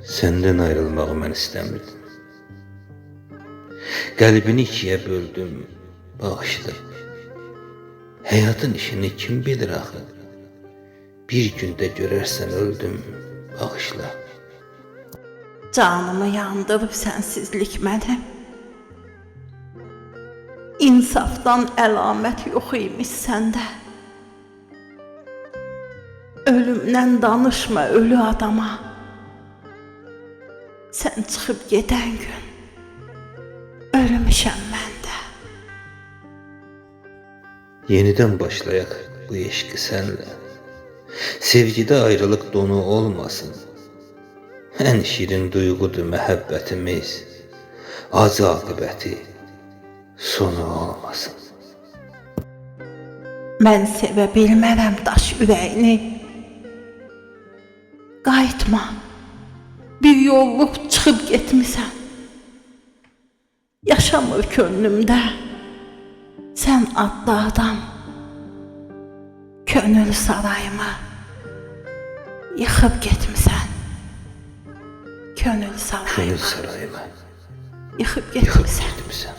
Senden ayrılmağı mən istəmirdim. Qəlbini ikiyə böldüm, bağışla. Həyatın işini kim bilir axı? Bir gündə görərsən öldüm, bağışla. Canımı yandırıb sensizlik mənim. İnsafdan əlamət yox imiş səndə. Ölümdən danışma ölü adama. Sən çıxıb gedən gün ölmüşəm mən də. Yenidən başlayaq bu eşqi sənlə. Sevgidə ayrılıq donu olmasın. Ən şirin duyğudur məhəbbətimiz. Acı aqibəti sonu olmasın. Mən sevə bilmərəm daş ürəyini. Qayıtma, bir yolluq çıxıb getmisən. Yaşamır könlümdə sən adlı adam. Könül sarayımı yıxıb getmisən. Könül sarayımı Sarayımı yıxıb yıxıb getmisən. getmisən.